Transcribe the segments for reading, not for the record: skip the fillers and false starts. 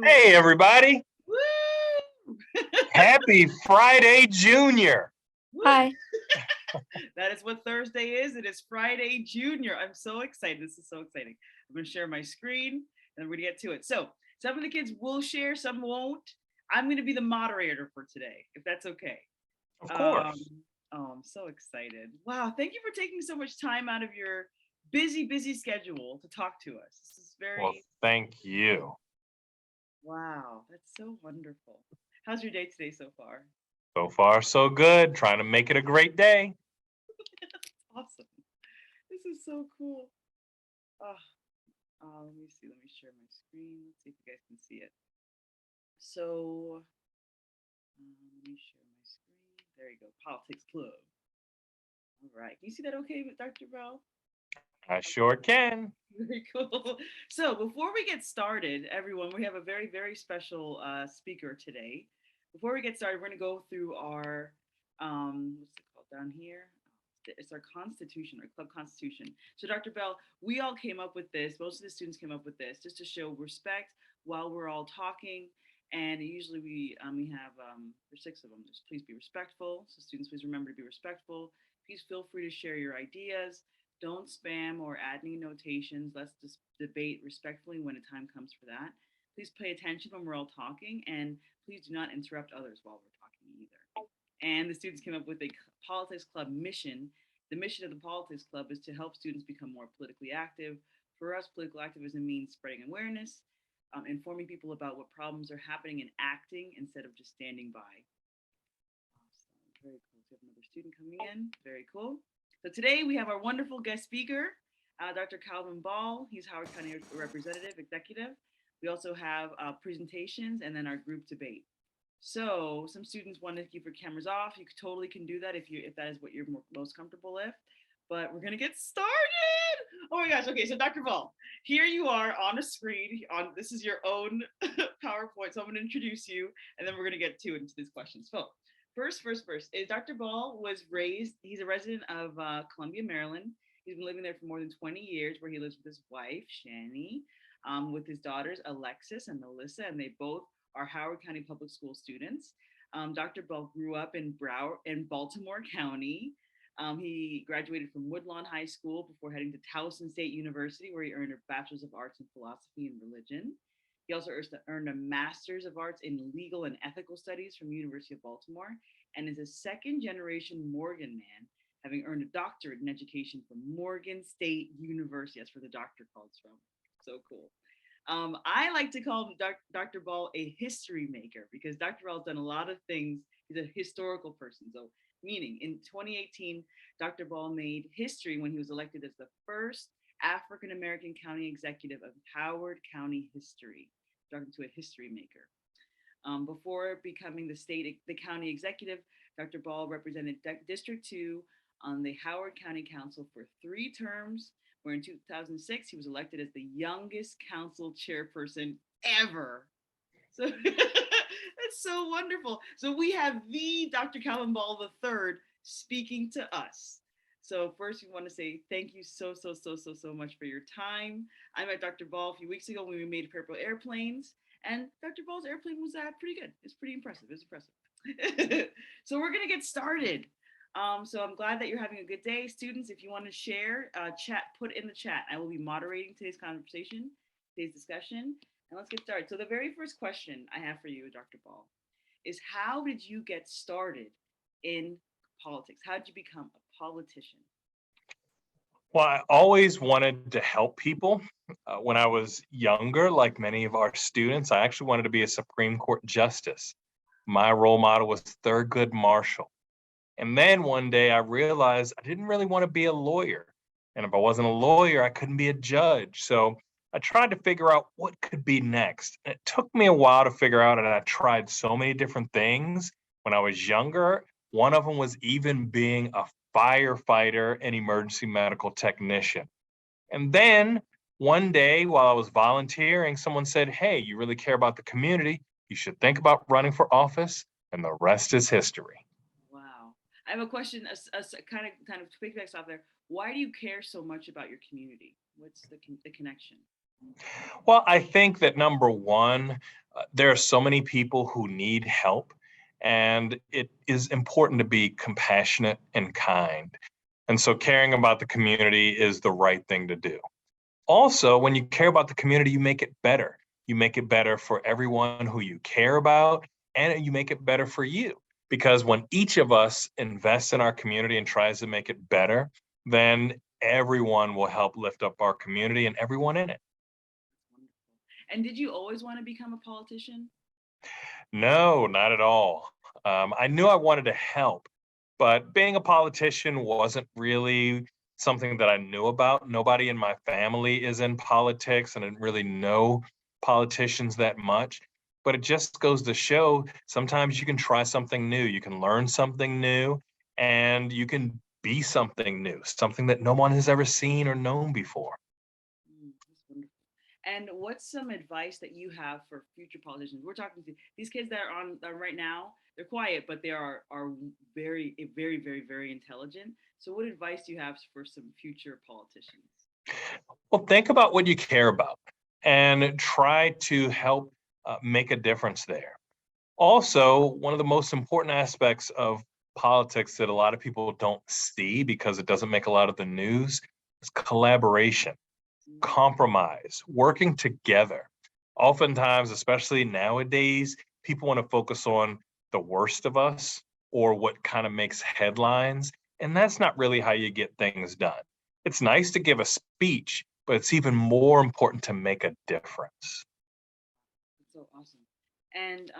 Hey, everybody. Woo! Happy Friday, Junior. Woo! Hi. That is what Thursday is. It is Friday Junior. I'm so excited. This is so exciting. I'm going to share my screen and we're going to get to it. So, some of the kids will share, some won't. I'm going to be the moderator for today, if that's okay. Of Um, course. I'm so excited. Wow. Thank you for taking so much time out of your busy schedule to talk to us. This is Well, very, thank you. wow. That's so wonderful. How's your day today so far? So far, so good. Trying to make it a great day. Awesome. This is so cool. Ah, let me see. Let me share my screen. Let's see if you guys can see it. So, let me share my screen. There you go. Politics Club. All right. Can you see that okay with Dr. Bell? I sure can. Very cool. So, before we get started, everyone, we have a very special speaker today. Before we get started, we're going to go through our, what's it called down here? It's our constitution, our club constitution. So, Dr. Bell, we all came up with this. Most of the students came up with this just to show respect while we're all talking. And usually we have there's 6 of them. Just please be respectful. So, students, please remember to be respectful. Please feel free to share your ideas. Don't spam or add any notations. Let's just debate respectfully when the time comes for that. Please pay attention when we're all talking, and please do not interrupt others while we're talking either. And the students came up with a politics club mission. The mission of the politics club is to help students become more politically active. For us, political activism means spreading awareness, informing people about what problems are happening, and acting instead of just standing by. Awesome. Very cool. So we have another student coming in. Very cool. So today we have our wonderful guest speaker, Dr. Calvin Ball. He's Howard County Representative Executive. We also have presentations and then our group debate. So some students want to keep your cameras off. You totally can do that if that is what you're most comfortable with. But we're gonna get started. Oh my gosh. Okay, so Dr. Ball, here you are on a screen. This is your own PowerPoint. So I'm gonna introduce you, and then we're gonna get into these questions. So first, is Dr. Ball was raised. He's a resident of Columbia, Maryland. He's been living there for more than 20 years, where he lives with his wife, Shani, with his daughters, Alexis and Melissa, and they both are Howard County Public School students. Dr. Ball grew up in Baltimore County. He graduated from Woodlawn High School before heading to Towson State University, where he earned a Bachelor's of Arts in Philosophy and Religion. He also earned a Master's of Arts in Legal and Ethical Studies from University of Baltimore, and is a second-generation Morgan man, having earned a doctorate in education from Morgan State University. That's where the doctor calls from. So cool. I like to call Dr. Ball a history maker because Dr. Ball's done a lot of things. He's a historical person. So, meaning in 2018, Dr. Ball made history when he was elected as the first African American county executive of Howard County history. Talking to a history maker. Before becoming the county executive, Dr. Ball represented District 2 on the Howard County Council for 3 terms, where in 2006 he was elected as the youngest council chairperson ever. So that's so wonderful. So we have the Dr. Calvin Ball III speaking to us. So first, we want to say thank you so much for your time. I met Dr. Ball a few weeks ago when we made purple airplanes, and Dr. Ball's airplane was pretty good. It's pretty impressive. It's impressive. So we're gonna get started. So I'm glad that you're having a good day, students. If you want to share, put in the chat. I will be moderating today's conversation, today's discussion, and let's get started. So the very first question I have for you, Dr. Ball, is how did you get started in politics? How did you become a politician? Well, I always wanted to help people. When I was younger, like many of our students, I actually wanted to be a Supreme Court justice. My role model was Thurgood Marshall. And then one day I realized I didn't really want to be a lawyer. And if I wasn't a lawyer, I couldn't be a judge. So I tried to figure out what could be next. And it took me a while to figure out, and I tried so many different things when I was younger. One of them was even being a firefighter and emergency medical technician. And then one day while I was volunteering, someone said, "Hey, you really care about the community. You should think about running for office." And the rest is history. Wow. I have a question, a kind of quick next off there. Why do you care so much about your community? What's the connection? Well, I think that number one, there are so many people who need help, and it is important to be compassionate and kind. And so caring about the community is the right thing to do. Also, when you care about the community, you make it better. You make it better for everyone who you care about, and you make it better for you. Because when each of us invests in our community and tries to make it better, then everyone will help lift up our community and everyone in it. Wonderful. And did you always want to become a politician? No, not at all. I knew I wanted to help, but being a politician wasn't really something that I knew about. Nobody in my family is in politics, and I didn't really know politicians that much. But it just goes to show sometimes you can try something new, you can learn something new, and you can be something new, something that no one has ever seen or known before. That's wonderful. And what's some advice that you have for future politicians? We're talking to these kids that are on right now. They're quiet, but they are very, very, very, very intelligent. So, what advice do you have for some future politicians? Well, think about what you care about and try to help make a difference there. Also, one of the most important aspects of politics that a lot of people don't see because it doesn't make a lot of the news is collaboration, Mm, compromise, working together. Oftentimes, especially nowadays, people want to focus on the worst of us or what kind of makes headlines. And that's not really how you get things done. It's nice to give a speech, but it's even more important to make a difference. that's so awesome. And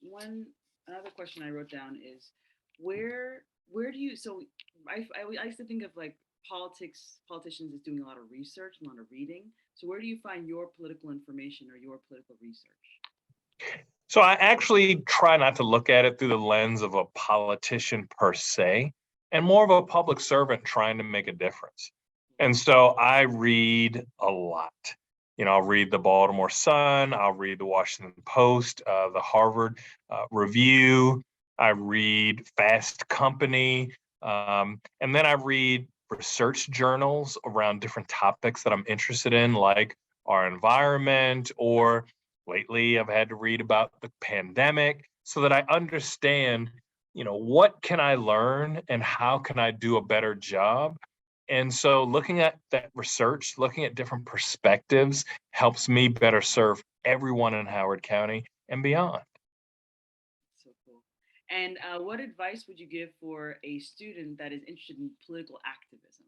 one another question I wrote down is where do you so I used to think of like politicians as doing a lot of research, a lot of reading. So where do you find your political information or your political research? So I actually try not to look at it through the lens of a politician per se, and more of a public servant trying to make a difference. And so I read a lot. I'll read the Baltimore Sun, I'll read the Washington Post, the Harvard Review, I read Fast Company, and then I read research journals around different topics that I'm interested in, like our environment or lately I've had to read about the pandemic so that I understand, what can I learn and how can I do a better job? And so looking at that research, looking at different perspectives helps me better serve everyone in Howard County and beyond. So cool. And what advice would you give for a student that is interested in political activism?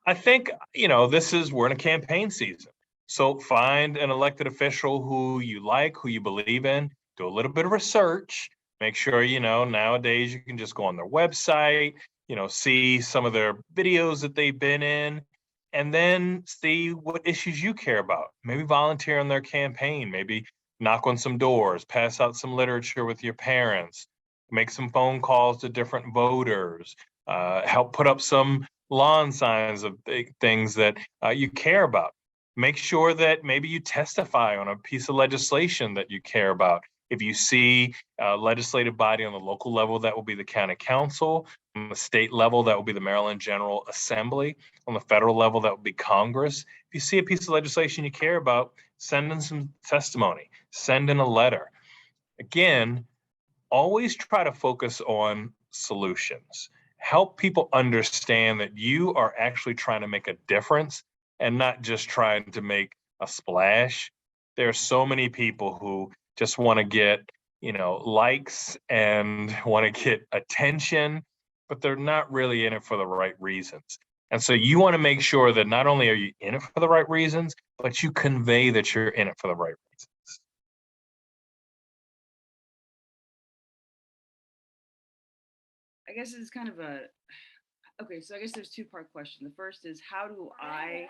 I think, we're in a campaign season. So find an elected official who you like, who you believe in, do a little bit of research, make sure, nowadays you can just go on their website, see some of their videos that they've been in, and then see what issues you care about. Maybe volunteer on their campaign, maybe knock on some doors, pass out some literature with your parents, make some phone calls to different voters, help put up some lawn signs of big things that you care about. Make sure that maybe you testify on a piece of legislation that you care about. If you see a legislative body on the local level, that will be the county council. On the state level, that will be the Maryland General Assembly. On the federal level, that will be Congress. If you see a piece of legislation you care about, send in some testimony, send in a letter. Again, always try to focus on solutions. Help people understand that you are actually trying to make a difference and not just trying to make a splash. There are so many people who just want to get, likes and want to get attention, but they're not really in it for the right reasons. And so you want to make sure that not only are you in it for the right reasons, but you convey that you're in it for the right reasons. I guess it's kind of a okay. So I guess there's two-part question. The first is how do I?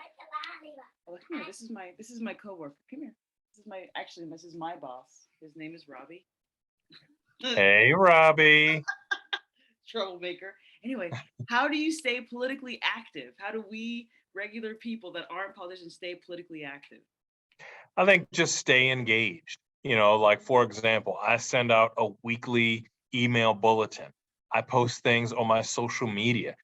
Oh, come here. This is my coworker. Come here. This is my boss. His name is Robbie. Hey, Robbie. Troublemaker. Anyway, how do you stay politically active? How do we regular people that aren't politicians stay politically active? I think just stay engaged. Like for example, I send out a weekly email bulletin. I post things on my social media.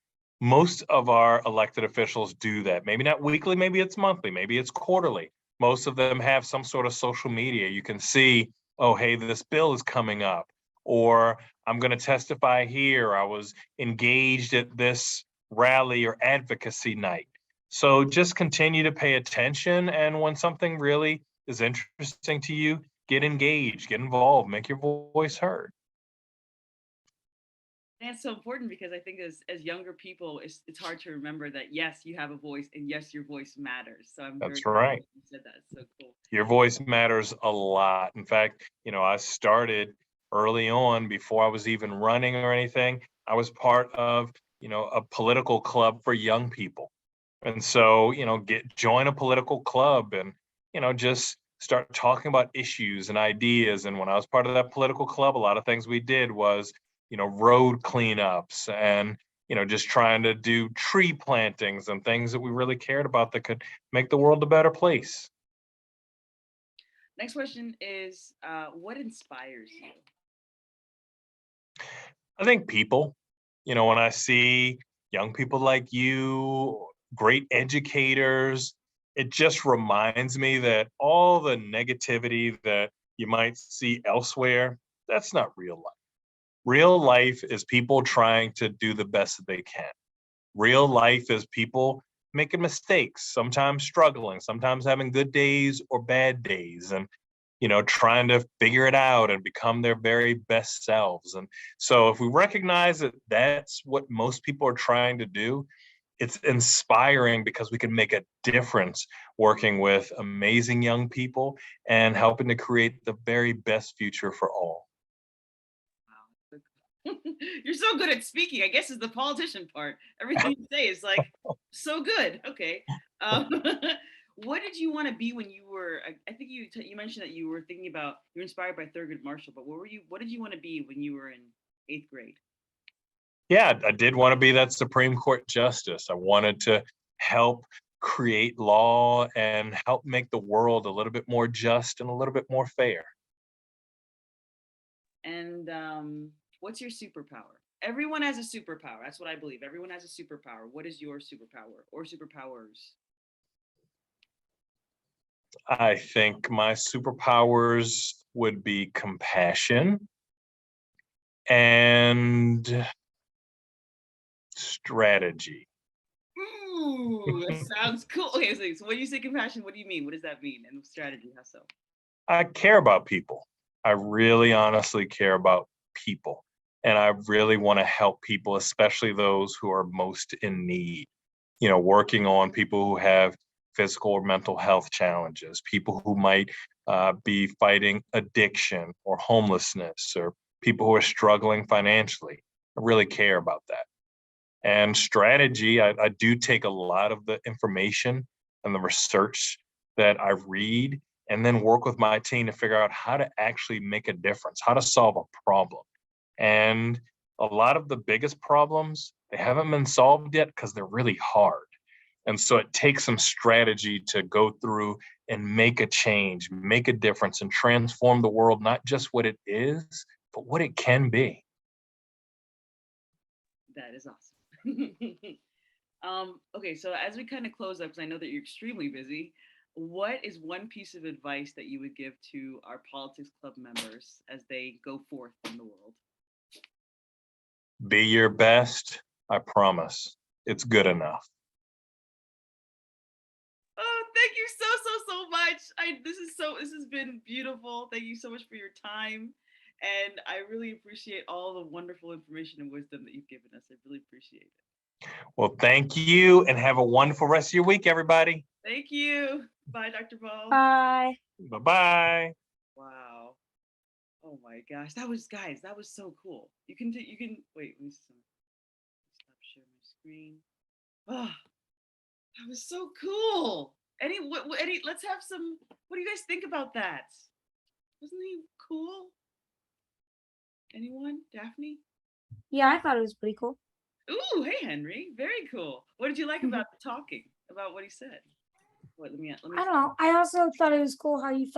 most of our elected officials do that. Maybe not weekly, maybe it's monthly, maybe it's quarterly. Most of them have some sort of social media. You can see, oh, hey, this bill is coming up, or I'm going to testify here. I was engaged at this rally or advocacy night. So just continue to pay attention. And when something really is interesting to you, get engaged, get involved, make your voice heard. And it's so important because I think as younger people, it's hard to remember that yes, you have a voice and yes, your voice matters. So I'm very That's glad right. that you said that. It's so cool. Your voice matters a lot. In fact, I started early on before I was even running or anything. I was part of, a political club for young people. And so, join a political club and, just start talking about issues and ideas. And when I was part of that political club, a lot of things we did was, road cleanups and, just trying to do tree plantings and things that we really cared about that could make the world a better place. Next question is, what inspires you? I think people, when I see young people like you, great educators, it just reminds me that all the negativity that you might see elsewhere, that's not real life. Real life is people trying to do the best that they can. Real life is people making mistakes, sometimes struggling, sometimes having good days or bad days. And trying to figure it out and become their very best selves. And so if we recognize that that's what most people are trying to do, it's inspiring because we can make a difference working with amazing young people and helping to create the very best future for all. Wow. You're so good at speaking. I guess is the politician part. Everything you say is like so good. Okay. Um, what did you want to be when you were? I think you mentioned that you were thinking about you were inspired by Thurgood Marshall. But what were you? What did you want to be when you were in eighth grade? Yeah, I did want to be that Supreme Court justice. I wanted to help create law and help make the world a little bit more just and a little bit more fair. And what's your superpower? Everyone has a superpower. That's what I believe. Everyone has a superpower. What is your superpower or superpowers? I think my superpowers would be compassion and strategy. Ooh, that sounds cool. Okay, so when you say compassion, what do you mean? What does that mean? And strategy, how so? I care about people. I really honestly care about people. And I really want to help people, especially those who are most in need. Working on people who have physical or mental health challenges, people who might be fighting addiction or homelessness, or people who are struggling financially. I really care about that. And strategy, I do take a lot of the information and the research that I read and then work with my team to figure out how to actually make a difference, how to solve a problem. And a lot of the biggest problems, they haven't been solved yet because they're really hard. And so it takes some strategy to go through and make a change, make a difference, and transform the world, not just what it is, but what it can be. That is awesome. Okay, so as we kind of close up, because I know that you're extremely busy, what is one piece of advice that you would give to our politics club members as they go forth in the world? Be your best. I promise. It's good enough. Oh, thank you so much. This has been beautiful. Thank you so much for your time. And I really appreciate all the wonderful information and wisdom that you've given us. I really appreciate it. Well, thank you and have a wonderful rest of your week, everybody. Thank you. Bye, Dr. Ball. Bye. Bye-bye. Wow. Oh my gosh. That was so cool. You can wait, let me stop sharing my screen. Oh, that was so cool. Let's have some, what do you guys think about that? Wasn't he cool? Anyone? Daphne? Yeah, I thought it was pretty cool. Ooh, hey Henry. Very cool. What did you like about the talking? About what he said? What let me I don't know. I also thought it was cool how you